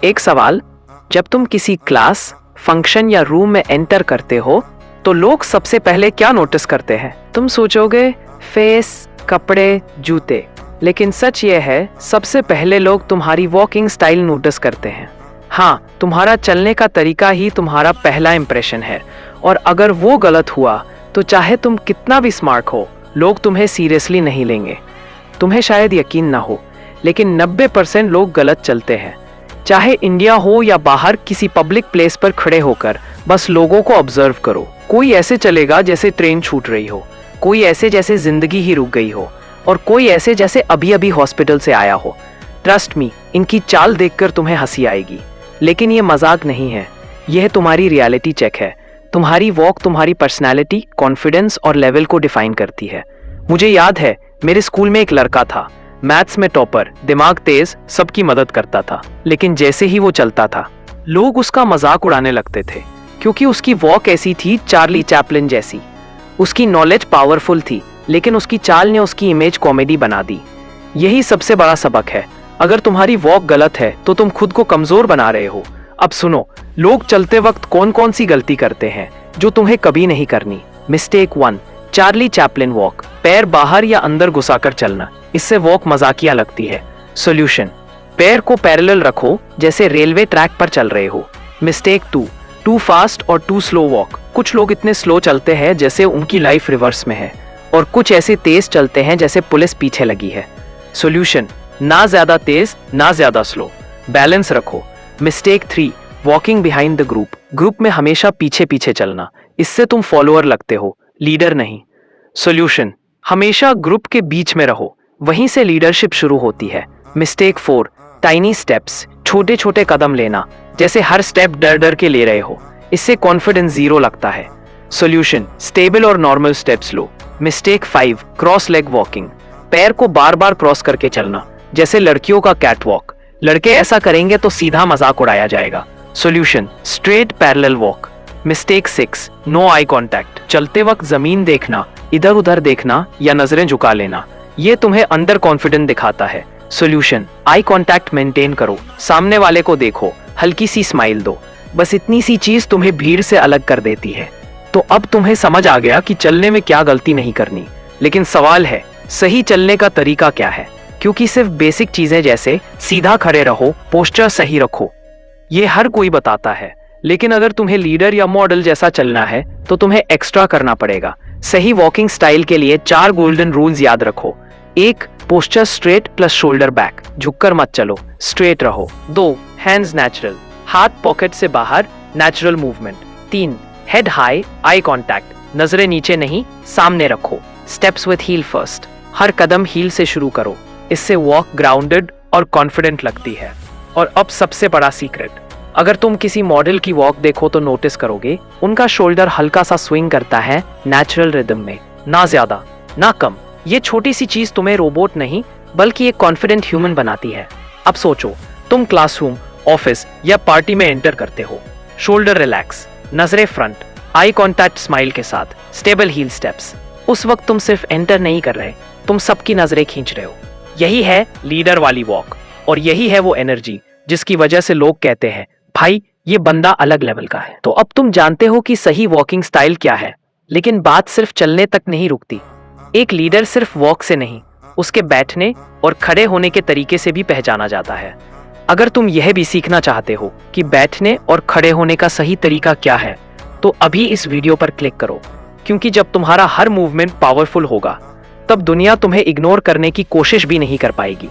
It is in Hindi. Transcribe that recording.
एक सवाल, जब तुम किसी क्लास, फंक्शन या रूम में एंटर करते हो तो लोग सबसे पहले क्या नोटिस करते हैं? तुम सोचोगे फेस, कपड़े, जूते, लेकिन सच ये है सबसे पहले लोग तुम्हारी वॉकिंग स्टाइल नोटिस करते हैं। हाँ, तुम्हारा चलने का तरीका ही तुम्हारा पहला इंप्रेशन है, और अगर वो गलत हुआ तो चाहे तुम कितना भी स्मार्ट हो, लोग तुम्हें सीरियसली नहीं लेंगे। तुम्हें शायद यकीन ना हो, लेकिन 90% लोग गलत चलते हैं। चाहे इंडिया हो या बाहर, किसी पब्लिक प्लेस पर खड़े होकर बस लोगों को ऑब्जर्व करो। कोई ऐसे चलेगा जैसे ट्रेन छूट रही हो, कोई ऐसे जैसे जिंदगी ही रुक गई हो, और कोई ऐसे जैसे अभी अभी हॉस्पिटल से आया हो। ट्रस्ट मी, इनकी चाल देखकर तुम्हें हंसी आएगी, लेकिन ये मजाक नहीं है, यह तुम्हारी रियलिटी चेक है। तुम्हारी वॉक तुम्हारी पर्सनैलिटी, कॉन्फिडेंस और लेवल को डिफाइन करती है। मुझे याद है, मेरे स्कूल में एक लड़का था, मैथ्स में टॉपर, दिमाग तेज, सबकी मदद करता था, लेकिन जैसे ही वो चलता था लोग उसका मजाक उड़ाने लगते थे, क्योंकि उसकी वॉक ऐसी थी चार्ली चैपलिन जैसी। उसकी नॉलेज पावरफुल थी, लेकिन उसकी चाल ने उसकी इमेज कॉमेडी बना दी। यही सबसे बड़ा सबक है, अगर तुम्हारी वॉक गलत है तो तुम खुद को कमजोर बना रहे हो। अब सुनो, लोग चलते वक्त कौन कौन सी गलती करते हैं जो तुम्हें कभी नहीं करनी। मिस्टेक 1, चार्ली चैपलिन वॉक, पैर बाहर या अंदर घुसाकर चलना, इससे वॉक मजाकिया लगती है। सॉल्यूशन, पैर को पैरेलल रखो जैसे रेलवे ट्रैक पर चल रहे हो। मिस्टेक 2, टू फास्ट और टू स्लो वॉक, कुछ लोग इतने स्लो चलते हैं जैसे उनकी लाइफ रिवर्स में है, और कुछ ऐसे तेज चलते हैं जैसे पुलिस पीछे लगी है। सॉल्यूशन, ना ज्यादा तेज ना ज्यादा स्लो, बैलेंस रखो। Mistake 3, walking behind the group, group में हमेशा पीछे पीछे चलना, इससे तुम फॉलोअर लगते हो, लीडर नहीं। सॉल्यूशन, हमेशा ग्रुप के बीच में रहो, वहीं से लीडरशिप शुरू होती है। मिस्टेक 4, टाइनी स्टेप्स, छोटे छोटे कदम लेना, जैसे हर स्टेप डर डर के ले रहे हो, इससे कॉन्फिडेंस जीरो लगता है। सॉल्यूशन, स्टेबल और नॉर्मल स्टेप्स लो। मिस्टेक 5, क्रॉस लेग वॉकिंग, पैर को बार बार क्रॉस करके चलना, जैसे लड़कियों का कैट वॉक, लड़के ऐसा करेंगे तो सीधा मजाक उड़ाया जाएगा। Solution, straight parallel walk. Mistake 6, no eye contact, चलते वक्त जमीन देखना, इधर उधर देखना या नजरें झुका लेना, ये तुम्हें अंदर कॉन्फिडेंट दिखाता है। सॉल्यूशन, आई कांटेक्ट मेंटेन करो, सामने वाले को देखो, हल्की सी स्माइल दो, बस इतनी सी चीज तुम्हें भीड़ से अलग कर देती है। तो अब तुम्हें समझ आ गया कि चलने में क्या गलती नहीं करनी, लेकिन सवाल है सही चलने का तरीका क्या है, क्योंकि सिर्फ बेसिक चीजें जैसे सीधा खड़े रहो, पोस्चर सही रखो, ये हर कोई बताता है, लेकिन अगर तुम्हें लीडर या मॉडल जैसा चलना है तो तुम्हें एक्स्ट्रा करना पड़ेगा। सही वॉकिंग स्टाइल के लिए 4 गोल्डन रूल्स याद रखो। 1, posture straight plus shoulder back, झुककर मत चलो, स्ट्रेट रहो। 2, हैंड्स नेचुरल, हाथ पॉकेट से बाहर, natural movement. 3, head high, eye contact, नजरें नीचे नहीं सामने रखो। स्टेप्स विथ हील फर्स्ट, हर कदम हील से शुरू करो, इससे वॉक ग्राउंडेड और कॉन्फिडेंट लगती है। और अब सबसे बड़ा सीक्रेट, अगर तुम किसी मॉडल की वॉक देखो तो नोटिस करोगे उनका शोल्डर हल्का सा स्विंग करता है, नेचुरल रिदम में, ना ज्यादा ना कम। ये छोटी सी चीज तुम्हें रोबोट नहीं बल्कि एक कॉन्फिडेंट ह्यूमन बनाती है। अब सोचो, तुम क्लासरूम, ऑफिस या पार्टी में एंटर करते हो, शोल्डर रिलैक्स, नजरें फ्रंट, आई कांटेक्ट स्माइल के साथ, स्टेबल हील स्टेप्स। उस वक्त तुम सिर्फ एंटर नहीं कर रहे, तुम सबकी नजरें खींच रहे हो। यही है लीडर वाली वॉक, और यही है वो एनर्जी जिसकी वजह से लोग कहते हैं भाई ये बंदा अलग लेवल का है। तो अब तुम जानते हो कि सही वॉकिंग स्टाइल क्या है, लेकिन बात सिर्फ चलने तक नहीं रुकती। एक लीडर सिर्फ वॉक से नहीं, उसके बैठने और खड़े होने के तरीके से भी पहचाना जाता है। अगर तुम यह भी सीखना चाहते हो कि बैठने और खड़े होने का सही तरीका क्या है, तो अभी इस वीडियो पर क्लिक करो, क्योंकि जब तुम्हारा हर मूवमेंट पावरफुल होगा तब दुनिया तुम्हें इग्नोर करने की कोशिश भी नहीं कर पाएगी।